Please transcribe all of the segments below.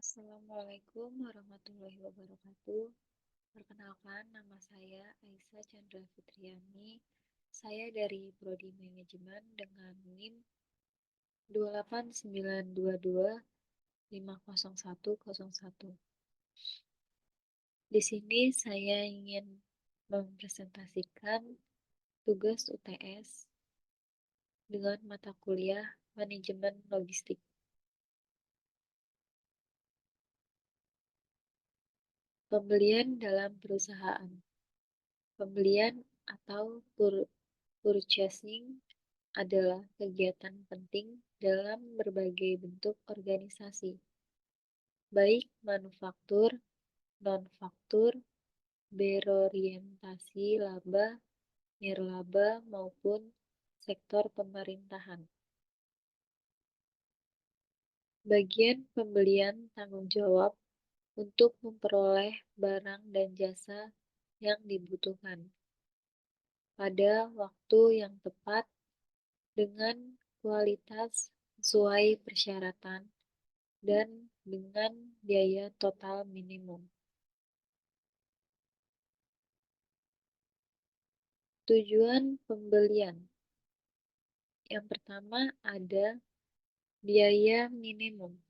Assalamualaikum warahmatullahi wabarakatuh. Perkenalkan, nama saya Aisyah Chandra Fitriani. Saya dari Prodi Manajemen dengan NIM 28922500101. Di sini saya ingin mempresentasikan tugas UTS dengan mata kuliah Manajemen Logistik. Pembelian dalam perusahaan. Pembelian atau purchasing adalah kegiatan penting dalam berbagai bentuk organisasi, baik manufaktur, non-faktur, berorientasi laba, nirlaba, maupun sektor pemerintahan. Bagian pembelian tanggung jawab untuk memperoleh barang dan jasa yang dibutuhkan pada waktu yang tepat dengan kualitas sesuai persyaratan dan dengan biaya total minimum. Tujuan pembelian. Yang pertama ada biaya minimum.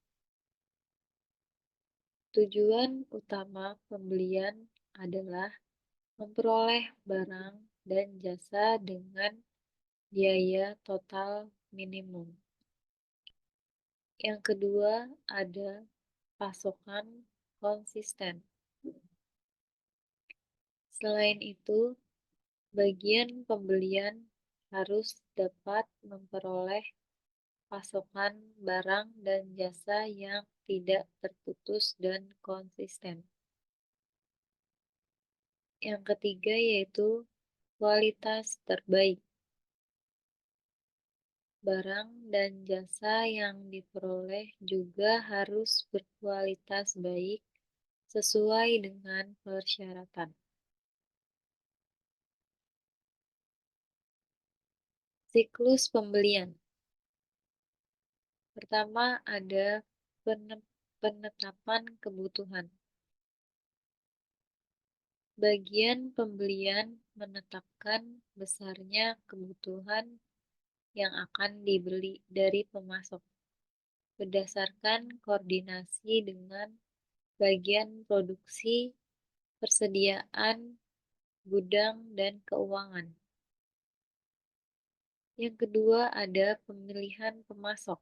Tujuan utama pembelian adalah memperoleh barang dan jasa dengan biaya total minimum. Yang kedua ada pasokan konsisten. Selain itu, bagian pembelian harus dapat memperoleh pasokan barang dan jasa yang tidak terputus dan konsisten. Yang ketiga yaitu kualitas terbaik. Barang dan jasa yang diperoleh juga harus berkualitas baik sesuai dengan persyaratan. Siklus pembelian. Pertama ada penetapan kebutuhan. Bagian pembelian menetapkan besarnya kebutuhan yang akan dibeli dari pemasok berdasarkan koordinasi dengan bagian produksi, persediaan, gudang, dan keuangan. Yang kedua ada pemilihan pemasok.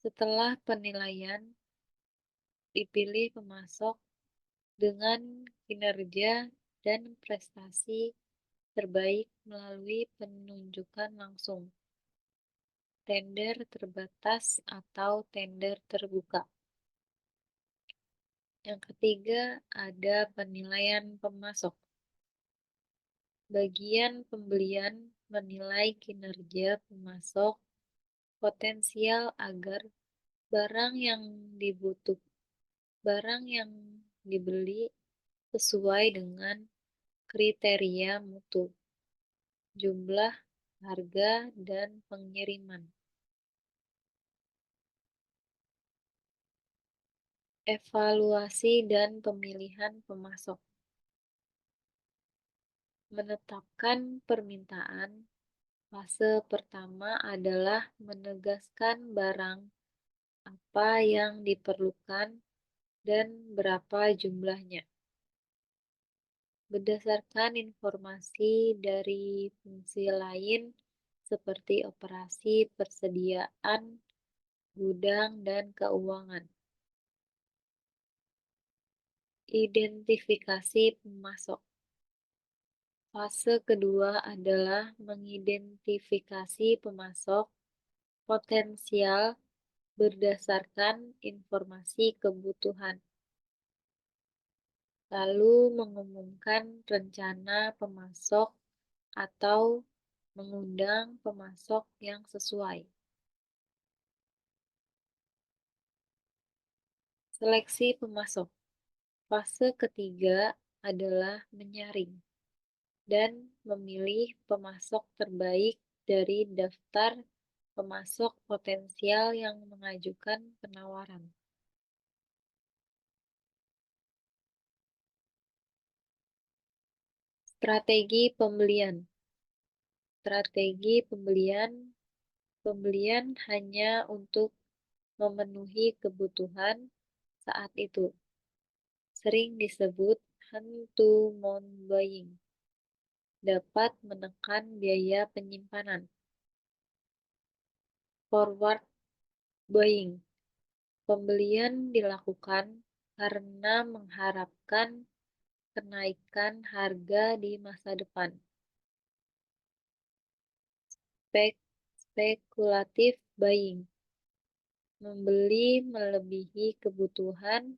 Setelah penilaian, dipilih pemasok dengan kinerja dan prestasi terbaik melalui penunjukan langsung, tender terbatas atau tender terbuka. Yang ketiga ada penilaian pemasok. Bagian pembelian menilai kinerja pemasok potensial agar barang yang dibeli sesuai dengan kriteria mutu, jumlah, harga, dan pengiriman. Evaluasi dan pemilihan pemasok. Menetapkan permintaan. Fase pertama adalah menegaskan barang apa yang diperlukan dan berapa jumlahnya. Berdasarkan informasi dari fungsi lain seperti operasi, persediaan, gudang, dan keuangan. Identifikasi pemasok. Fase kedua adalah mengidentifikasi pemasok potensial berdasarkan informasi kebutuhan, lalu mengumumkan rencana pemasok atau mengundang pemasok yang sesuai. Seleksi pemasok. Fase ketiga adalah menyaring dan memilih pemasok terbaik dari daftar pemasok potensial yang mengajukan penawaran. Strategi pembelian. Strategi pembelian. Pembelian hanya untuk memenuhi kebutuhan saat itu. Sering disebut hand-to-mouth buying. Dapat menekan biaya penyimpanan. Forward buying. Pembelian dilakukan karena mengharapkan kenaikan harga di masa depan. Spekulatif buying. Membeli melebihi kebutuhan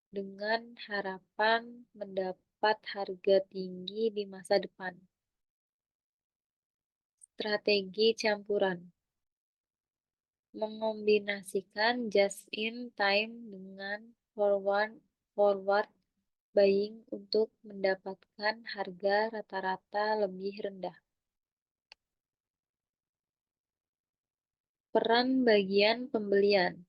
dengan harapan mendapat harga tinggi di masa depan. Strategi campuran. Mengombinasikan just-in-time dengan forward buying untuk mendapatkan harga rata-rata lebih rendah. Peran bagian pembelian.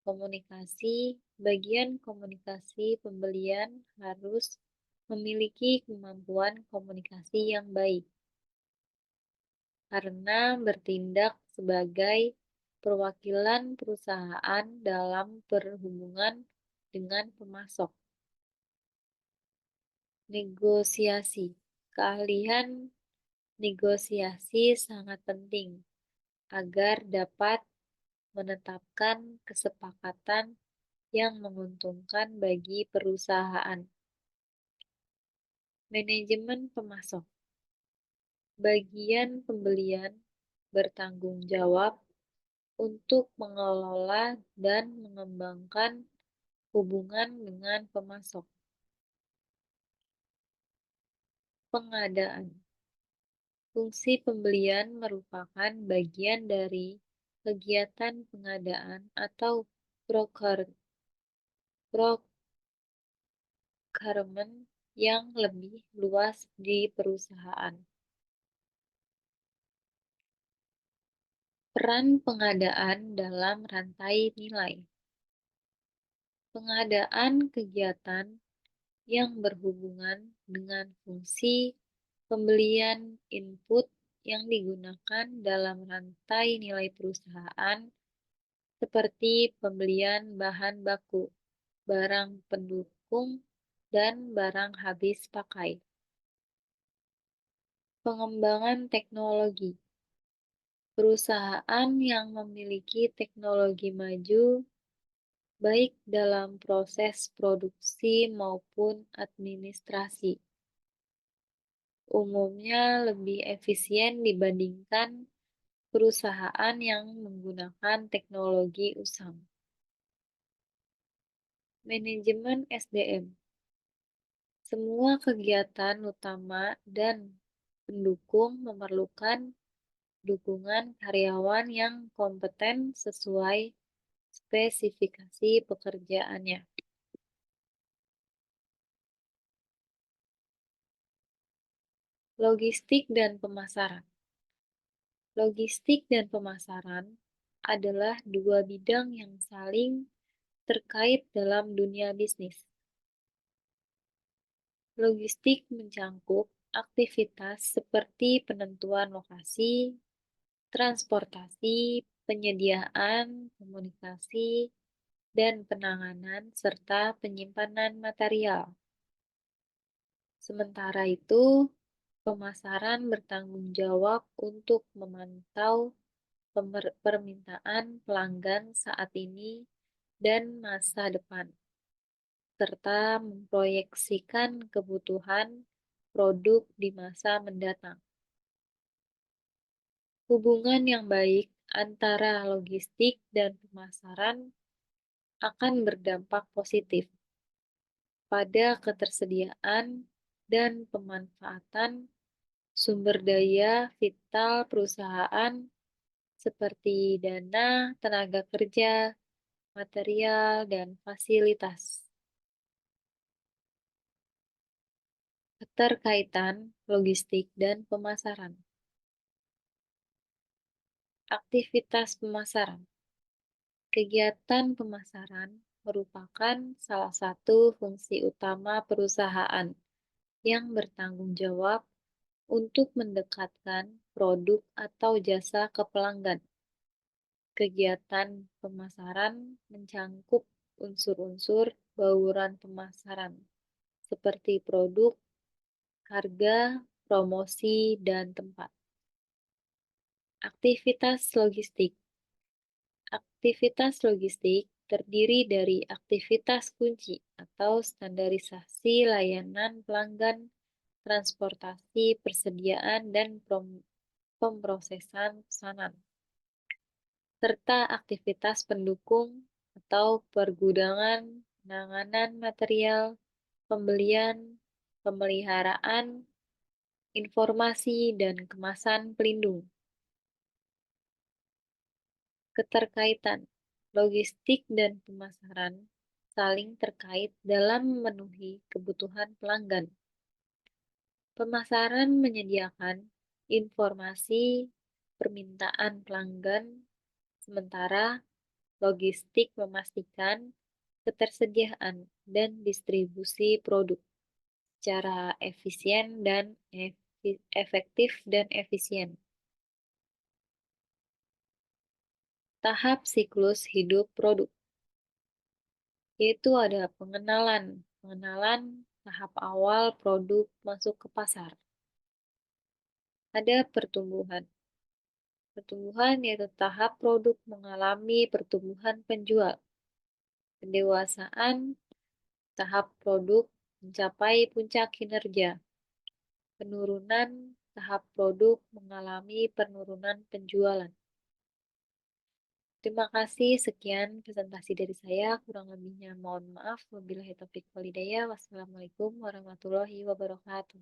Komunikasi. Bagian komunikasi pembelian harus memiliki kemampuan komunikasi yang baik karena bertindak sebagai perwakilan perusahaan dalam perhubungan dengan pemasok. Negosiasi. Keahlian negosiasi sangat penting agar dapat menetapkan kesepakatan yang menguntungkan bagi perusahaan. Manajemen pemasok. Bagian pembelian bertanggung jawab untuk mengelola dan mengembangkan hubungan dengan pemasok. Pengadaan. Fungsi pembelian merupakan bagian dari kegiatan pengadaan atau procurement yang lebih luas di perusahaan. Peran pengadaan dalam rantai nilai. Pengadaan kegiatan yang berhubungan dengan fungsi pembelian input yang digunakan dalam rantai nilai perusahaan seperti pembelian bahan baku, barang pendukung, dan barang habis pakai. Pengembangan teknologi. Perusahaan yang memiliki teknologi maju, baik dalam proses produksi maupun administrasi, umumnya lebih efisien dibandingkan perusahaan yang menggunakan teknologi usang. Manajemen SDM. Semua kegiatan utama dan pendukung memerlukan dukungan karyawan yang kompeten sesuai spesifikasi pekerjaannya. Logistik dan pemasaran. Logistik dan pemasaran adalah dua bidang yang saling terkait dalam dunia bisnis. Logistik mencangkup aktivitas seperti penentuan lokasi, transportasi, penyediaan, komunikasi, dan penanganan serta penyimpanan material. Sementara itu, pemasaran bertanggung jawab untuk memantau permintaan pelanggan saat ini dan masa depan, serta memproyeksikan kebutuhan produk di masa mendatang. Hubungan yang baik antara logistik dan pemasaran akan berdampak positif pada ketersediaan dan pemanfaatan sumber daya vital perusahaan seperti dana, tenaga kerja, material, dan fasilitas. Keterkaitan logistik dan pemasaran. Aktivitas pemasaran. Kegiatan pemasaran merupakan salah satu fungsi utama perusahaan yang bertanggung jawab untuk mendekatkan produk atau jasa ke pelanggan. Kegiatan pemasaran mencangkup unsur-unsur bauran pemasaran seperti produk, harga, promosi, dan tempat. Aktivitas logistik. Aktivitas logistik terdiri dari aktivitas kunci atau standarisasi layanan pelanggan, transportasi, persediaan, dan pemrosesan pesanan, serta aktivitas pendukung atau pergudangan, penanganan material, pembelian, pemeliharaan, informasi, dan kemasan pelindung. Keterkaitan logistik dan pemasaran saling terkait dalam memenuhi kebutuhan pelanggan. Pemasaran menyediakan informasi permintaan pelanggan, sementara logistik memastikan ketersediaan dan distribusi produk secara efektif dan efisien. Tahap siklus hidup produk, yaitu ada pengenalan. Pengenalan tahap awal produk masuk ke pasar. Ada pertumbuhan. Pertumbuhan yaitu tahap produk mengalami pertumbuhan penjual. Pendewasaan tahap produk mencapai puncak kinerja. Penurunan tahap produk mengalami penurunan penjualan. Terima kasih, sekian presentasi dari saya. Kurang lebihnya mohon maaf. Wabillahi taufiq walhidayah. Wassalamualaikum warahmatullahi wabarakatuh.